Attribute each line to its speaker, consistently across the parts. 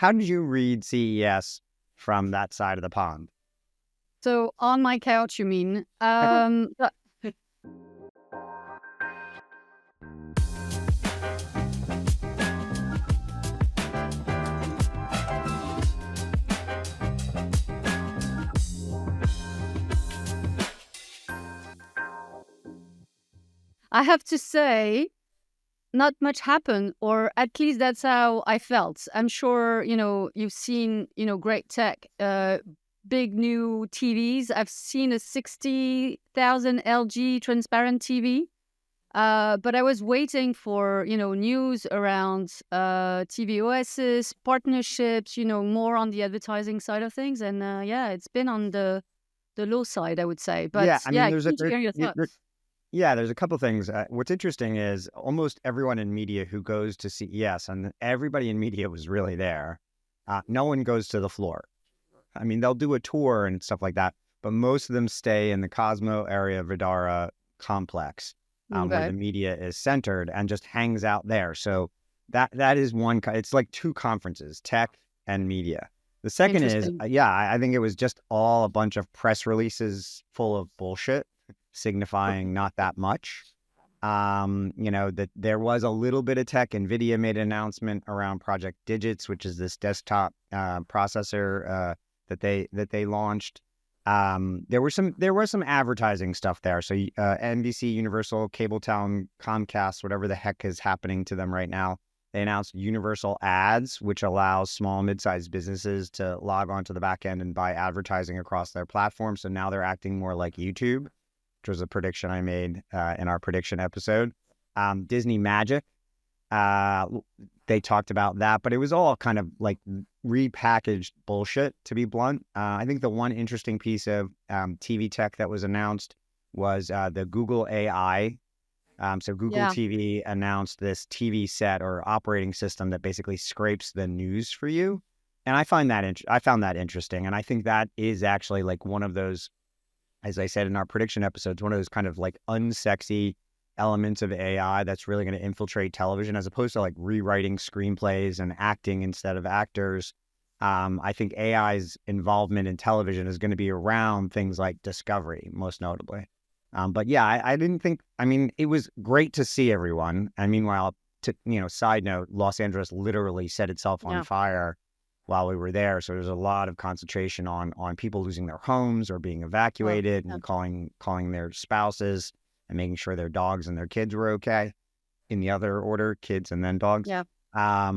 Speaker 1: how did you read CES from that side of the pond?
Speaker 2: So on my couch, you mean? But- I have to say, not much happened, or at least that's how I felt. I'm sure, you've seen, great tech, big new TVs. I've seen a 60,000 LG transparent TV. But I was waiting for, news around TV OSs, partnerships, more on the advertising side of things. And yeah, it's been on the low side, I would say. But
Speaker 1: Yeah, I mean,
Speaker 2: yeah, keen to hear your thoughts.
Speaker 1: yeah, there's a couple things. What's interesting is almost everyone in media who goes to CES, and everybody in media was really there. No one goes to the floor. I mean, they'll do a tour and stuff like that, but most of them stay in the Cosmo area Vidara complex, where
Speaker 2: Okay.
Speaker 1: the media is centered, and just hangs out there. So that is one. It's like two conferences, tech and media. The second is,
Speaker 2: Interesting.
Speaker 1: yeah, I think it was just all a bunch of press releases full of bullshit, signifying not that much. That there was a little bit of tech. NVIDIA made an announcement around Project Digits, which is this desktop processor that they launched. There was some advertising stuff there. So NBC, Universal, Cabletown, Comcast, whatever the heck is happening to them right now, they announced Universal Ads, which allows small, mid-sized businesses to log onto the back end and buy advertising across their platform. So now they're acting more like YouTube, which was a prediction I made in our prediction episode. Disney Magic, they talked about that, but it was all kind of like repackaged bullshit, to be blunt. I think the one interesting piece of TV tech that was announced was the Google AI. So Google
Speaker 2: Yeah.
Speaker 1: TV announced this TV set or operating system that basically scrapes the news for you. And I found that interesting. And I think that is actually like one of those, as I said in our prediction episodes, one of those kind of like unsexy elements of AI that's really going to infiltrate television, as opposed to like rewriting screenplays and acting instead of actors. I think AI's involvement in television is going to be around things like discovery, most notably. But yeah, I didn't think, I mean, it was great to see everyone. And meanwhile, side note, Los Angeles literally set itself on
Speaker 2: Yeah.
Speaker 1: fire while we were there. So there's a lot of concentration on people losing their homes or being
Speaker 2: Well,
Speaker 1: evacuated,
Speaker 2: yeah.
Speaker 1: and calling their spouses and making sure their dogs and their kids were okay. In the other order, kids and then dogs.
Speaker 2: Yeah.
Speaker 1: Yeah,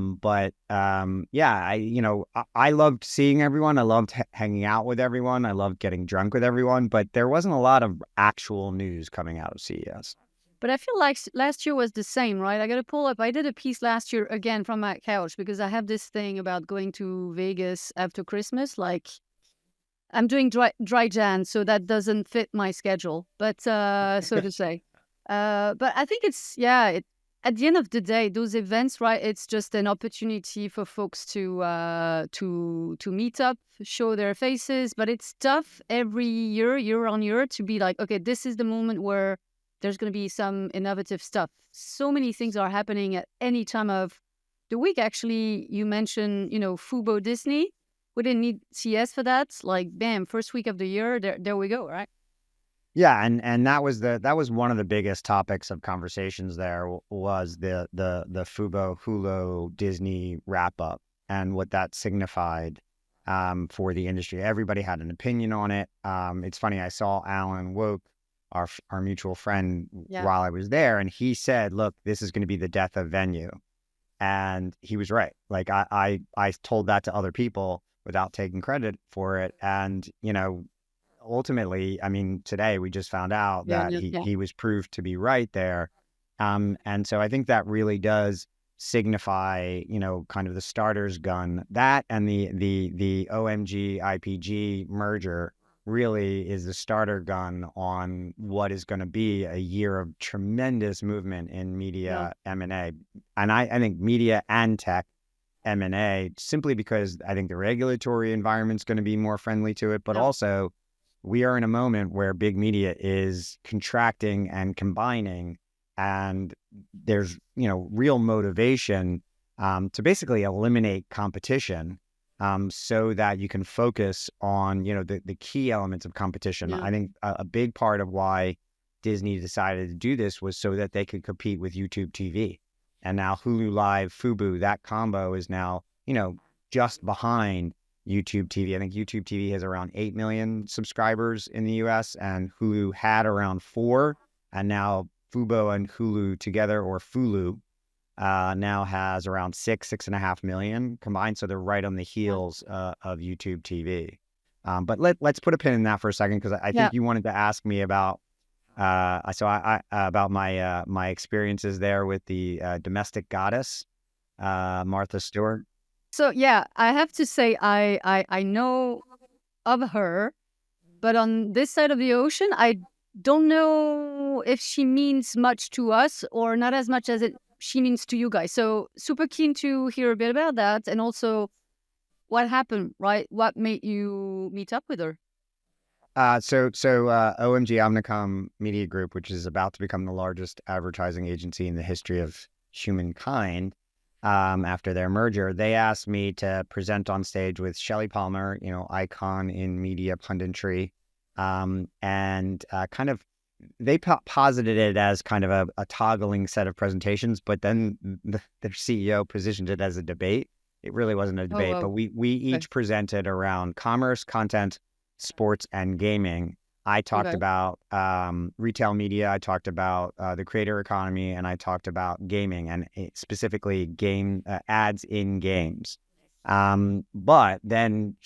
Speaker 1: I loved seeing everyone. I loved hanging out with everyone. I loved getting drunk with everyone, but there wasn't a lot of actual news coming out of CES.
Speaker 2: But I feel like last year was the same, right? I got to pull up. I did a piece last year again from my couch because I have this thing about going to Vegas after Christmas. Like I'm doing dry Jan, so that doesn't fit my schedule, but so to say. But I think it's at the end of the day, those events, right? It's just an opportunity for folks to meet up, show their faces. But it's tough every year on year, to be like, okay, this is the moment where there's going to be some innovative stuff. So many things are happening at any time of the week. Actually, you mentioned, Fubo Disney. We didn't need CS for that. Like, bam, first week of the year, there we go, right?
Speaker 1: Yeah, and that was one of the biggest topics of conversations there, was the Fubo Hulu Disney wrap up and what that signified for the industry. Everybody had an opinion on it. It's funny, I saw Alan Woke, our mutual friend,
Speaker 2: Yeah.
Speaker 1: while I was there, and he said, "Look, this is going to be the death of venue," and he was right. Like I told that to other people without taking credit for it, and ultimately, I mean, today we just found out
Speaker 2: Yeah.
Speaker 1: that
Speaker 2: Yeah. Yeah.
Speaker 1: he was proved to be right there. And so I think that really does signify, kind of the starter's gun. That and the OMG IPG merger really is the starter gun on what is going to be a year of tremendous movement in
Speaker 2: Yeah.
Speaker 1: media M&A. And I think media and tech M&A, simply because I think the regulatory environment's going to be more friendly to it, but
Speaker 2: Yeah.
Speaker 1: also we are in a moment where big media is contracting and combining, and there's, real motivation to basically eliminate competition, so that you can focus on, the key elements of competition.
Speaker 2: Yeah.
Speaker 1: I think a big part of why Disney decided to do this was so that they could compete with YouTube TV. And now Hulu Live, Fubo, that combo is now, just behind YouTube TV. I think YouTube TV has around 8 million subscribers in the US, and Hulu had around 4. And now Fubo and Hulu together, or Fulu, now has around 6.5 million combined. So they're right on the heels of YouTube TV. But let's put a pin in that for a second, because I
Speaker 2: Yeah.
Speaker 1: think you wanted to ask me about about my experiences there with the domestic goddess, Martha Stewart.
Speaker 2: So yeah, I have to say I know of her, but on this side of the ocean, I don't know if she means much to us or not as much as she means to you guys. So super keen to hear a bit about that, and also what happened, right? What made you meet up with her?
Speaker 1: So OMG Omnicom Media Group, which is about to become the largest advertising agency in the history of humankind, after their merger, they asked me to present on stage with Shelley Palmer, icon in media punditry, and kind of they posited it as kind of a toggling set of presentations, but then their CEO positioned it as a debate. It really wasn't a
Speaker 2: Oh,
Speaker 1: debate, but
Speaker 2: wow.
Speaker 1: we each presented around commerce, content, sports, and gaming. I talked
Speaker 2: Okay.
Speaker 1: about retail media. I talked about the creator economy, and I talked about gaming, and specifically game ads in games. But then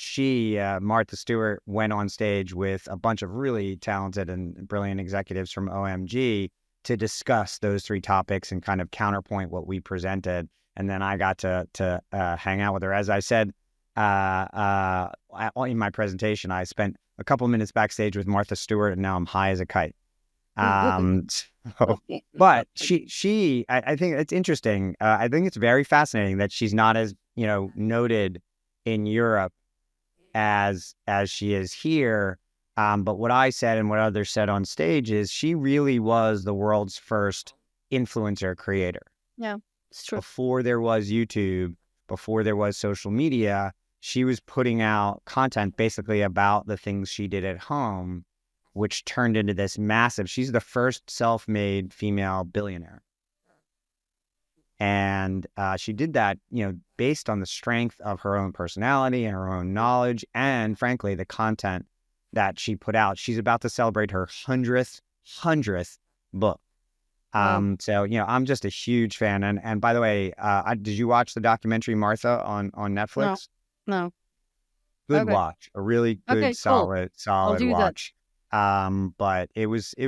Speaker 1: Martha Stewart, went on stage with a bunch of really talented and brilliant executives from OMG to discuss those 3 topics and kind of counterpoint what we presented. And then I got to hang out with her. As I said, in my presentation, I spent a couple of minutes backstage with Martha Stewart, and now I'm high as a kite. But I think it's interesting. I think it's very fascinating that she's not as, noted in Europe as she is here. But what I said and what others said on stage is she really was the world's first influencer creator.
Speaker 2: Yeah, it's true.
Speaker 1: Before there was YouTube, before there was social media, she was putting out content basically about the things she did at home, which turned into this massive, she's the first self-made female billionaire. And she did that, based on the strength of her own personality and her own knowledge, and frankly, the content that she put out. She's about to celebrate her 100th book.
Speaker 2: Wow.
Speaker 1: So, I'm just a huge fan. And by the way, did you watch the documentary Martha on
Speaker 2: No,
Speaker 1: Netflix?
Speaker 2: no.
Speaker 1: Good
Speaker 2: Okay.
Speaker 1: watch, a really good,
Speaker 2: Okay, cool. I'll
Speaker 1: solid
Speaker 2: do that.
Speaker 1: watch. But it was it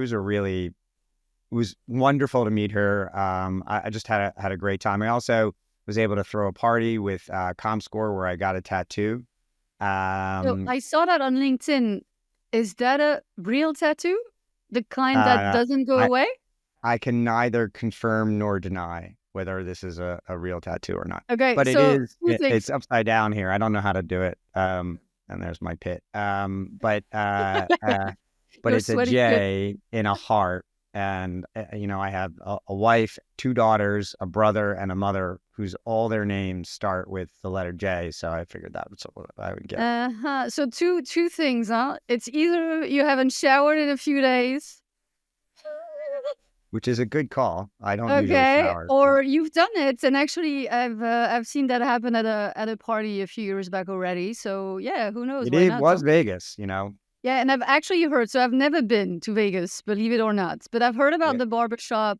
Speaker 1: was wonderful to meet her. I just had a great time. I also was able to throw a party with ComScore, where I got a tattoo.
Speaker 2: So
Speaker 1: Um,
Speaker 2: I saw that on LinkedIn. Is that a real tattoo? The kind that
Speaker 1: uh,
Speaker 2: doesn't go
Speaker 1: I
Speaker 2: away?
Speaker 1: I can neither confirm nor deny whether this is a real tattoo or not.
Speaker 2: Okay,
Speaker 1: But
Speaker 2: so two
Speaker 1: it's
Speaker 2: things.
Speaker 1: upside down here. I don't know how to do it. And there's my pit. But
Speaker 2: Your
Speaker 1: it's a
Speaker 2: sweaty pit.
Speaker 1: J in a heart. And, I have a wife, 2 daughters, a brother, and a mother whose all their names start with the letter J. So I figured that was what I would get,
Speaker 2: Uh-huh. So two things, huh? It's either you haven't showered in a few days,
Speaker 1: which is a good call. I don't usually
Speaker 2: okay,
Speaker 1: shower. So
Speaker 2: or you've done it. And actually, I've seen that happen at a party a few years back already. So yeah, who knows? Why
Speaker 1: it
Speaker 2: not? Huh?
Speaker 1: was Vegas,
Speaker 2: Yeah, and I've actually heard. So I've never been to Vegas, believe it or not, but I've heard about
Speaker 1: Yeah.
Speaker 2: the barbershop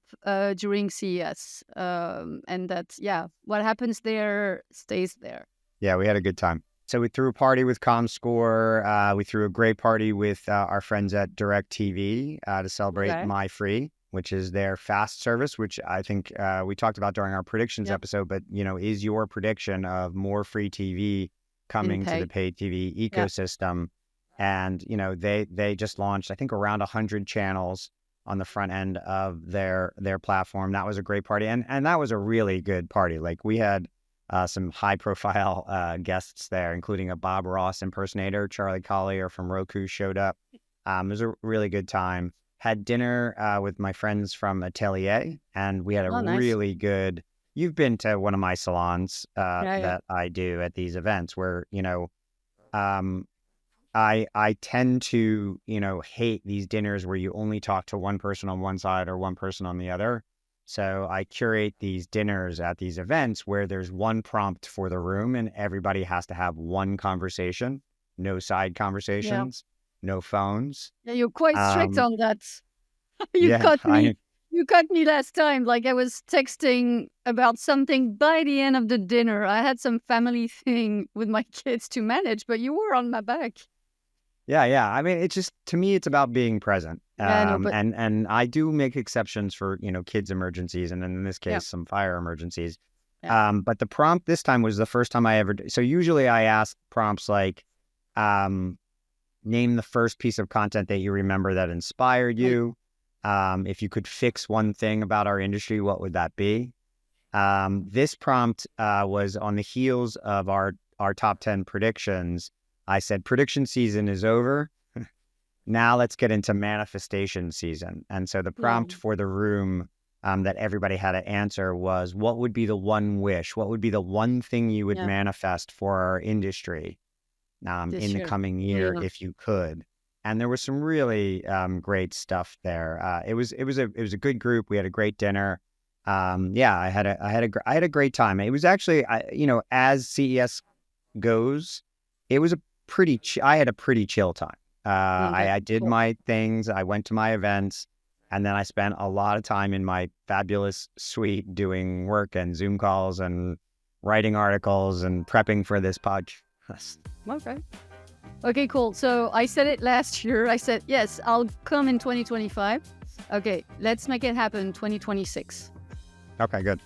Speaker 2: during CES, and that yeah, what happens there stays there.
Speaker 1: Yeah, we had a good time. So we threw a party with ComScore. We threw a great party with our friends at DirecTV to celebrate
Speaker 2: Okay.
Speaker 1: My Free, which is their fast service, which I think we talked about during our predictions
Speaker 2: Yep.
Speaker 1: episode. But, is your prediction of more free TV
Speaker 2: In
Speaker 1: coming to the
Speaker 2: pay.
Speaker 1: paid TV
Speaker 2: Yeah.
Speaker 1: ecosystem? And, they just launched, I think, around 100 channels on the front end of their platform. That was a great party. And that was a really good party. Like, we had some high-profile guests there, including a Bob Ross impersonator. Charlie Collier from Roku showed up. It was a really good time. Had dinner with my friends from Atelier, and we had a
Speaker 2: Oh, nice.
Speaker 1: really good you've been to one of my salons
Speaker 2: Yeah, yeah.
Speaker 1: that I do at these events where, um, I tend to, hate these dinners where you only talk to one person on one side or one person on the other. So I curate these dinners at these events where there's one prompt for the room and everybody has to have one conversation, no side
Speaker 2: Yeah.
Speaker 1: conversations, no phones.
Speaker 2: Yeah, you're quite strict
Speaker 1: Um,
Speaker 2: on that. You
Speaker 1: yeah,
Speaker 2: caught me. You caught me last time. Like I was texting about something by the end of the dinner. I had some family thing with my kids to manage, but you were on my back.
Speaker 1: yeah. I mean, it's just to me, it's about being present.
Speaker 2: Yeah, no, but
Speaker 1: And I do make exceptions for kids emergencies, and in this
Speaker 2: yeah,
Speaker 1: case, some fire emergencies.
Speaker 2: yeah,
Speaker 1: But the prompt this time was the first time I ever. So usually I ask prompts like, um, name the first piece of content that you remember that inspired
Speaker 2: right.
Speaker 1: you. If you could fix one thing about our industry, what would that be? This prompt was on the heels of our top 10 predictions. I said, prediction season is over. Now let's get into manifestation season. And so the
Speaker 2: Yeah,
Speaker 1: prompt for the room that everybody had to answer was, what would be the one wish? What would be the one thing you would
Speaker 2: yeah.
Speaker 1: manifest for our industry in
Speaker 2: This
Speaker 1: the
Speaker 2: year.
Speaker 1: coming year
Speaker 2: Yeah,
Speaker 1: if you could? And there was some really great stuff there. It was a good group. We had a great dinner. Yeah, I had a great time. It was actually, as CES goes, it was I had a pretty chill time.
Speaker 2: okay,
Speaker 1: I did
Speaker 2: cool.
Speaker 1: my things. I went to my events, and then I spent a lot of time in my fabulous suite doing work and Zoom calls and writing articles and prepping for this podcast.
Speaker 2: Okay. Okay, cool. So I said it last year. I said, yes, I'll come in 2025. Okay, let's make it happen 2026.
Speaker 1: Okay, good.